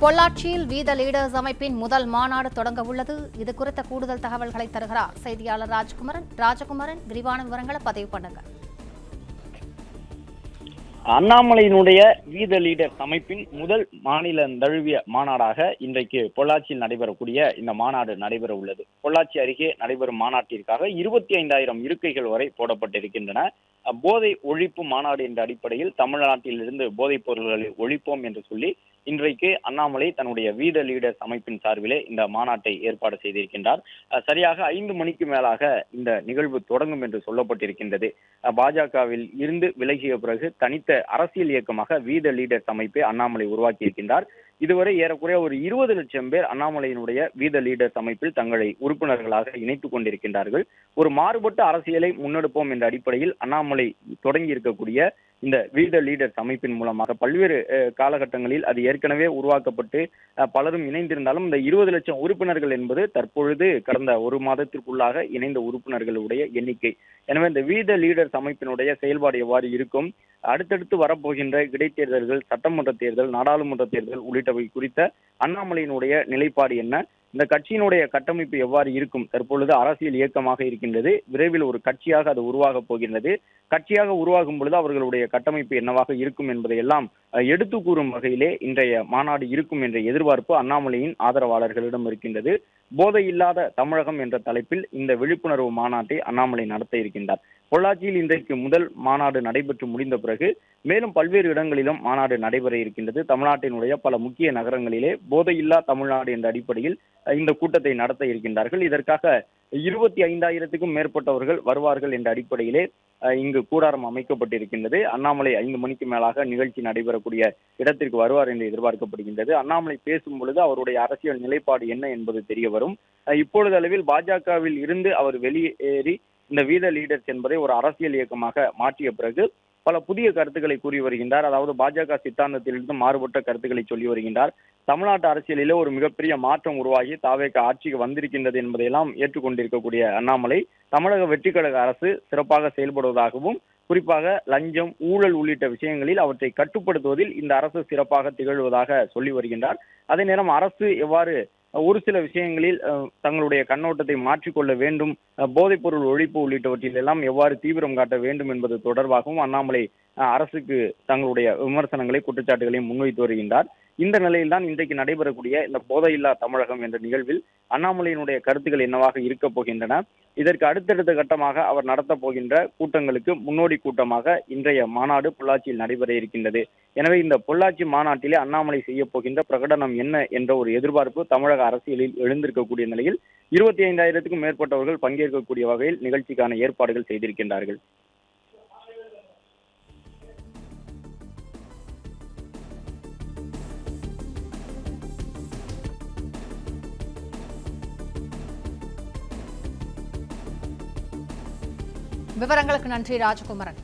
பொள்ளாச்சியில் வீத லீடர்ஸ் அமைப்பின் முதல் மாநாடு தொடங்க உள்ளது. இது குறித்த கூடுதல் தகவல்களை தருகிறார் செய்தியாளர் ராஜகுமரன். விரிவான விவரங்களை பதிவு பண்ணுங்க. அண்ணாமலையினுடைய வீத லீடர்ஸ் அமைப்பின் முதல் மாநில தழுவிய மாநாடாக இன்றைக்கு பொள்ளாச்சியில் நடைபெறக்கூடிய இந்த மாநாடு நடைபெற உள்ளது. பொள்ளாச்சி அருகே நடைபெறும் மாநாட்டிற்காக 25,000 இருக்கைகள் வரை போடப்பட்டிருக்கின்றன. போதை ஒழிப்பு மாநாடு என்ற அடிப்படையில் தமிழ்நாட்டிலிருந்து போதைப் பொருள்களை ஒழிப்போம் என்று சொல்லி இன்றைக்கு அண்ணாமலை தன்னுடைய வீத லீடர்ஸ் அமைப்பின் சார்பிலே இந்த மாநாட்டை ஏற்பாடு செய்திருக்கின்றார். சரியாக 5 மணிக்கு மேலாக இந்த நிகழ்வு தொடங்கும் என்று சொல்லப்பட்டிருக்கின்றது. பாஜகவில் இருந்து விலகிய பிறகு தனித்த அரசியல் இயக்கமாக வீத லீடர்ஸ் அமைப்பை அண்ணாமலை உருவாக்கி இருக்கின்றார். இதுவரை ஏறக்குறைய ஒரு 20 லட்சம் பேர் அண்ணாமலையினுடைய வீத லீடர்ஸ் அமைப்பில் தங்களை உறுப்பினர்களாக இணைத்துக் கொண்டிருக்கின்றார்கள். ஒரு மாறுபட்ட அரசியலை முன்னெடுப்போம் என்ற அடிப்படையில் அண்ணாமலை தொடங்கி இருக்கக்கூடிய இந்த வீத லீடர்ஸ் அமைப்பின் மூலமாக பல்வேறு காலகட்டங்களில் அது ஏற்கனவே உருவாக்கப்பட்டு பலரும் இணைந்திருந்தாலும் இந்த 20 லட்சம் உறுப்பினர்கள் என்பது தற்பொழுது கடந்த ஒரு மாதத்திற்குள்ளாக இணைந்த உறுப்பினர்களுடைய எண்ணிக்கை. எனவே இந்த வீத லீடர்ஸ் அமைப்பினுடைய செயல்பாடு எவ்வாறு இருக்கும், அடுத்தடுத்து வரப்போகின்ற இடைத்தேர்தல்கள், சட்டமன்ற தேர்தல், நாடாளுமன்ற தேர்தல் உள்ளிட்டவை குறித்த அண்ணாமலையினுடைய நிலைப்பாடு என்ன, இந்த கட்சியினுடைய கட்டமைப்பு எவ்வாறு இருக்கும், தற்பொழுது அரசியல் இயக்கமாக இருக்கின்றது, விரைவில் ஒரு கட்சியாக அது உருவாக போகின்றது, கட்சியாக உருவாகும் பொழுது அவர்களுடைய கட்டமைப்பு என்னவாக இருக்கும் என்பதையெல்லாம் எடுத்து கூறும் வகையிலே இன்றைய மாநாடு இருக்கும் என்ற எதிர்பார்ப்பு அண்ணாமலையின் ஆதரவாளர்களிடம் இருக்கின்றது. போதை இல்லாத தமிழகம் என்ற தலைப்பில் இந்த விழிப்புணர்வு மாநாட்டை அண்ணாமலை நடத்த இருக்கின்றார். பொள்ளாச்சியில் இன்றைக்கு முதல் மாநாடு நடைபெற்று முடிந்த பிறகு மேலும் பல்வேறு இடங்களிலும் மாநாடு நடைபெற இருக்கின்றது. தமிழ்நாட்டினுடைய பல முக்கிய நகரங்களிலே போதையில்லா தமிழ்நாடு என்ற அடிப்படையில் இந்த கூட்டத்தை நடத்த இருக்கின்றார்கள். இதற்காக 25,000க்கும் மேற்பட்டவர்கள் வருவார்கள் என்ற அடிப்படையிலே இங்கு கூடாரம் அமைக்கப்பட்டிருக்கின்றது. அண்ணாமலை 5 மணிக்கு மேலாக நிகழ்ச்சி நடைபெறக்கூடிய இடத்திற்கு வருவார் என்று எதிர்பார்க்கப்படுகின்றது. அண்ணாமலை பேசும் பொழுது அவருடைய அரசியல் நிலைப்பாடு என்ன என்பது தெரிய வரும். இப்பொழுது அளவில் பாஜகவில் இருந்து அவர் வெளியேறி இந்த வீத லீடர்ஸ் என்பதை ஒரு அரசியல் இயக்கமாக மாற்றிய பிறகு பல புதிய கருத்துக்களை கூறி வருகின்றார். அதாவது பாஜக சித்தாந்தத்திலிருந்து மாறுபட்ட கருத்துக்களை சொல்லி வருகின்றார். தமிழ்நாட்டு அரசியலிலே ஒரு மிகப்பெரிய மாற்றம் உருவாகி தாவேக ஆட்சிக்கு வந்திருக்கின்றது என்பதையெல்லாம் ஏற்றுக்கொண்டிருக்கக்கூடிய அண்ணாமலை தமிழக வெற்றி கழக அரசு சிறப்பாக செயல்படுவதாகவும், குறிப்பாக லஞ்சம், ஊழல் உள்ளிட்ட விஷயங்களில் அவற்றை கட்டுப்படுத்துவதில் இந்த அரசு சிறப்பாக திகழ்வதாக சொல்லி வருகின்றார். அதே நேரம் அரசு எவ்வாறு ஒரு சில விஷயங்களில் தங்களுடைய கண்ணோட்டத்தை மாற்றிக்கொள்ள வேண்டும், போதைப் பொருள் ஒழிப்பு உள்ளிட்டவற்றில் எல்லாம் எவ்வாறு தீவிரம் காட்ட வேண்டும் என்பது தொடர்பாகவும் அண்ணாமலை அரசுக்கு தங்களுடைய விமர்சனங்களை, குற்றச்சாட்டுகளையும் முன்வைத்து வருகின்றார். இந்த நிலையில்தான் இன்றைக்கு நடைபெறக்கூடிய இந்த போதையில்லா தமிழகம் என்ற நிகழ்வில் அண்ணாமலையினுடைய கருத்துக்கள் என்னவாக இருக்க போகின்றன, இதற்கு அடுத்தடுத்த கட்டமாக அவர் நடத்த போகின்ற கூட்டங்களுக்கு முன்னோடி கூட்டமாக இன்றைய மாநாடு பொள்ளாச்சியில் நடைபெற இருக்கின்றது. எனவே இந்த பொள்ளாச்சி மாநாட்டிலே அண்ணாமலை செய்ய போகின்ற பிரகடனம் என்ன என்ற ஒரு எதிர்பார்ப்பு தமிழக அரசியலில் எழுந்திருக்கக்கூடிய நிலையில் 25,000க்கும் மேற்பட்டவர்கள் பங்கேற்கக்கூடிய வகையில் நிகழ்ச்சிக்கான ஏற்பாடுகள் செய்திருக்கின்றார்கள். விவரங்களுக்கு நன்றி ராஜகுமரன்.